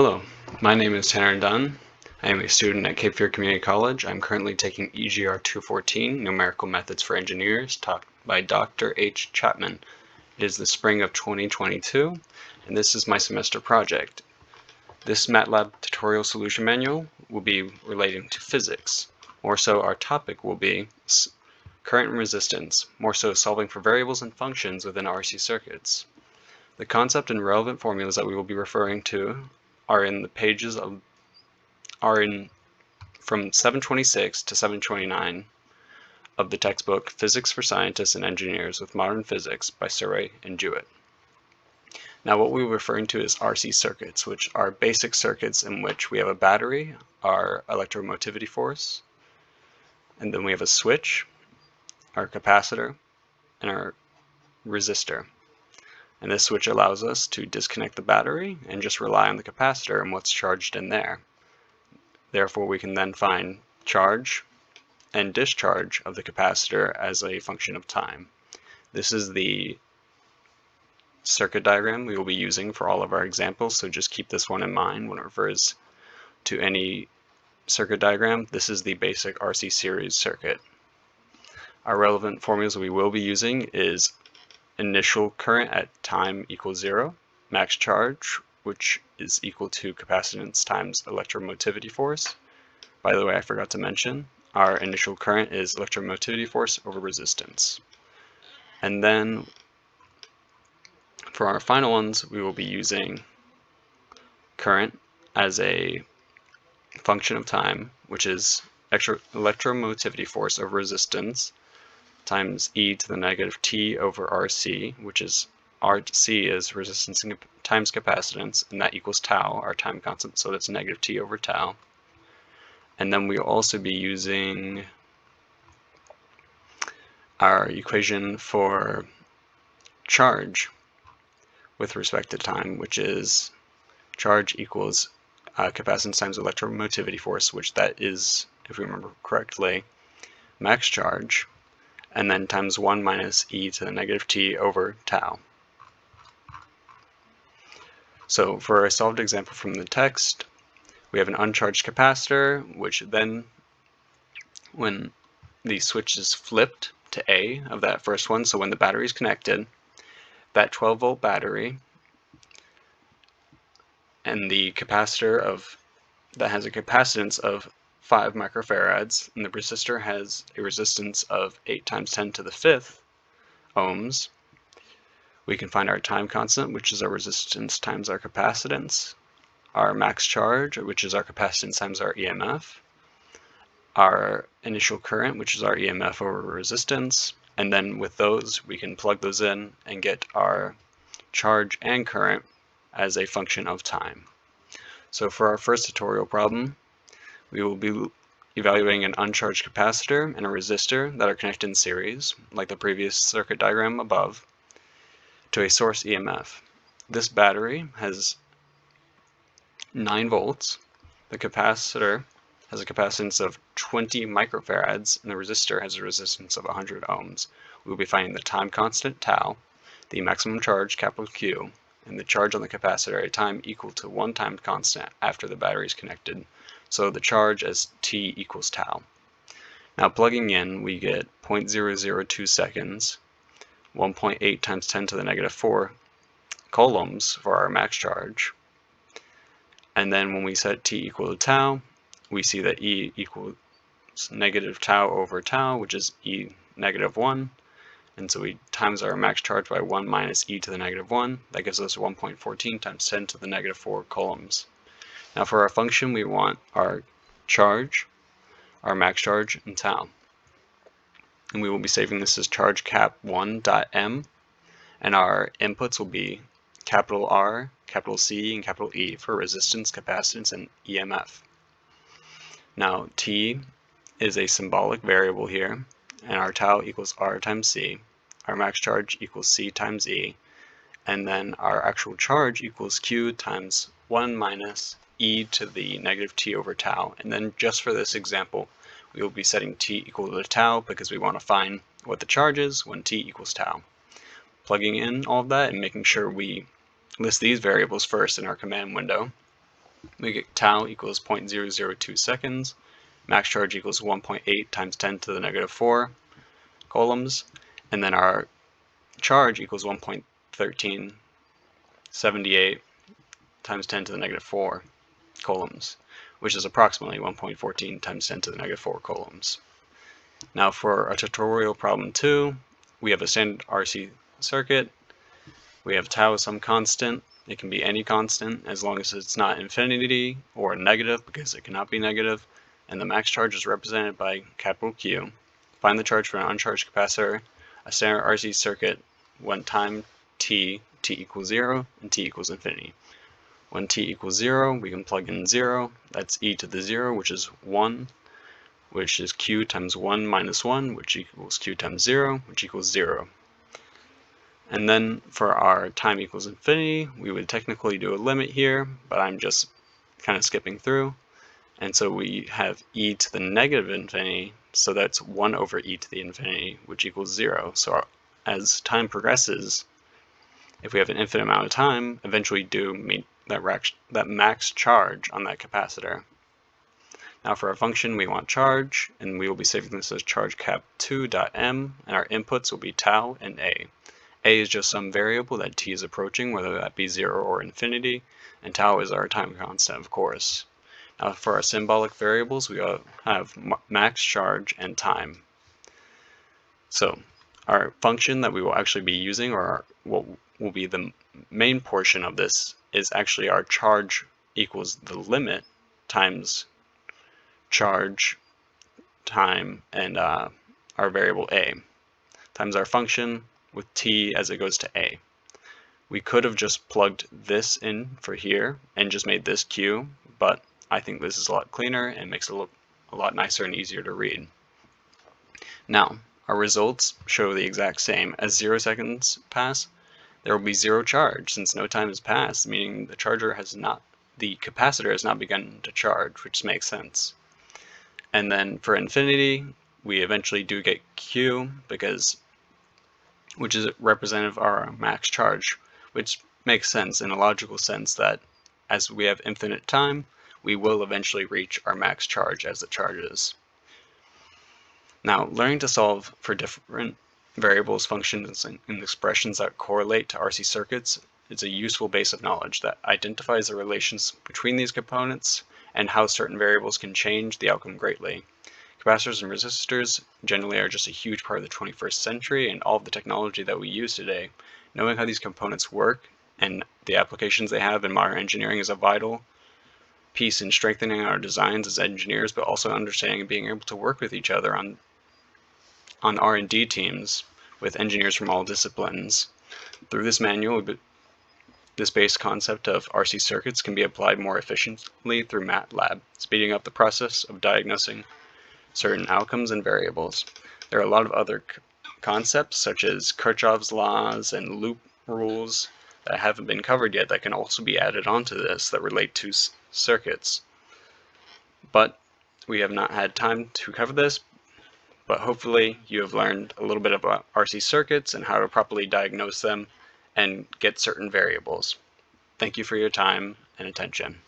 Hello, my name is Tanner Dunn. I am a student at Cape Fear Community College. I'm currently taking EGR214 Numerical Methods for Engineers, taught by Dr. H. Chapman. It is the spring of 2022, and this is my semester project. This MATLAB tutorial solution manual will be relating to physics. More so, our topic will be current and resistance, more so solving for variables and functions within RC circuits. The concept and relevant formulas that we will be referring to are in the pages from 726 to 729 of the textbook Physics for Scientists and Engineers with Modern Physics by Surrey and Jewett. Now what we're referring to is RC circuits, which are basic circuits in which we have a battery, our electromotivity force, and then we have a switch, our capacitor, and our resistor. And this switch allows us to disconnect the battery and just rely on the capacitor and what's charged in there. Therefore, we can then find charge and discharge of the capacitor as a function of time. This is the circuit diagram we will be using for all of our examples, so just keep this one in mind when it refers to any circuit diagram. This is the basic RC series circuit. Our relevant formulas we will be using is initial current at time equals 0, max charge, which is equal to capacitance times electromotivity force. By the way, I forgot to mention, our initial current is electromotivity force over resistance. And then for our final ones, we will be using current as a function of time, which is electromotivity force over resistance, times e to the negative t over RC, which is RC is resistance times capacitance, and that equals tau, our time constant, so that's negative t over tau. And then we'll also be using our equation for charge with respect to time, which is charge equals capacitance times electromotivity force, which that is, if we remember correctly, max charge, and then times 1 minus e to the negative t over tau. So for a solved example from the text, we have an uncharged capacitor, which then, when the switch is flipped to A of that first one, so when the battery is connected, that 12-volt battery and the capacitor that has a capacitance of 5 microfarads, and the resistor has a resistance of 8 times 10 to the 5th ohms. We can find our time constant, which is our resistance times our capacitance, our max charge, which is our capacitance times our EMF, our initial current, which is our EMF over resistance, and then with those we can plug those in and get our charge and current as a function of time. So for our first tutorial problem, we will be evaluating an uncharged capacitor and a resistor that are connected in series, like the previous circuit diagram above, to a source EMF. This battery has 9 volts, the capacitor has a capacitance of 20 microfarads, and the resistor has a resistance of 100 ohms. We will be finding the time constant, tau, the maximum charge, capital Q, and the charge on the capacitor at a time equal to 1 time constant after the battery is connected. So the charge as t equals tau. Now plugging in, we get 0.002 seconds, 1.8 times 10 to the negative 4 coulombs for our max charge. And then when we set t equal to tau, we see that E equals negative tau over tau, which is E negative 1. And so we times our max charge by 1 minus e to the negative 1. That gives us 1.14 times 10 to the negative 4 coulombs. Now for our function, we want our charge, our max charge, and tau. And we will be saving this as charge cap1.m, and our inputs will be capital R, capital C, and capital E for resistance, capacitance, and EMF. Now t is a symbolic variable here, and our tau equals R times C, our max charge equals C times E, and then our actual charge equals Q times 1 minus e to the negative t over tau. And then just for this example, we will be setting t equal to tau because we want to find what the charge is when t equals tau. Plugging in all of that and making sure we list these variables first in our command window. we get tau equals 0.002 seconds, max charge equals 1.8 times 10 to the negative 4 coulombs, and then our charge equals 1.1378 times 10 to the negative 4 coulombs, which is approximately 1.14 times 10 to the negative 4 coulombs. Now for our tutorial problem 2, we have a standard RC circuit. We have tau as some constant. It can be any constant as long as it's not infinity or negative, because it cannot be negative. And the max charge is represented by capital Q. Find the charge for an uncharged capacitor, a standard RC circuit when time t equals 0 and t equals infinity. When t equals 0, we can plug in 0. That's e to the 0, which is 1, which is q times 1 minus 1, which equals q times 0, which equals 0. And then for our time equals infinity, we would technically do a limit here, but I'm just kind of skipping through. And so we have e to the negative infinity, so that's 1 over e to the infinity, which equals 0. So as time progresses, if we have an infinite amount of time, eventually do meet that max charge on that capacitor. Now for our function, we want charge, and we will be saving this as charge cap2.m, and our inputs will be tau and a. A is just some variable that t is approaching, whether that be 0 or infinity, and tau is our time constant, of course. Now for our symbolic variables, we have max charge and time. So our function that we will actually be using, or what will be the main portion of this, is actually our charge equals the limit times charge, time, and our variable a, times our function with t as it goes to a. We could have just plugged this in for here and just made this q, but I think this is a lot cleaner and makes it look a lot nicer and easier to read. Now, our results show the exact same. As 0 seconds pass, there will be 0 charge since no time has passed, meaning the capacitor has not begun to charge, which makes sense. And then for infinity, we eventually do get q, which is representative of our max charge, which makes sense in a logical sense that as we have infinite time, we will eventually reach our max charge as it charges. Now, learning to solve for different variables, functions, and expressions that correlate to RC circuits is a useful base of knowledge that identifies the relations between these components and how certain variables can change the outcome greatly. Capacitors and resistors generally are just a huge part of the 21st century and all of the technology that we use today. Knowing how these components work and the applications they have in modern engineering is a vital piece in strengthening our designs as engineers, but also understanding and being able to work with each other on R&D teams with engineers from all disciplines. Through this manual, this base concept of RC circuits can be applied more efficiently through MATLAB, speeding up the process of diagnosing certain outcomes and variables. There are a lot of other concepts such as Kirchhoff's laws and loop rules that haven't been covered yet that can also be added onto this that relate to circuits. But we have not had time to cover this, but hopefully you have learned a little bit about RC circuits and how to properly diagnose them and get certain variables. Thank you for your time and attention.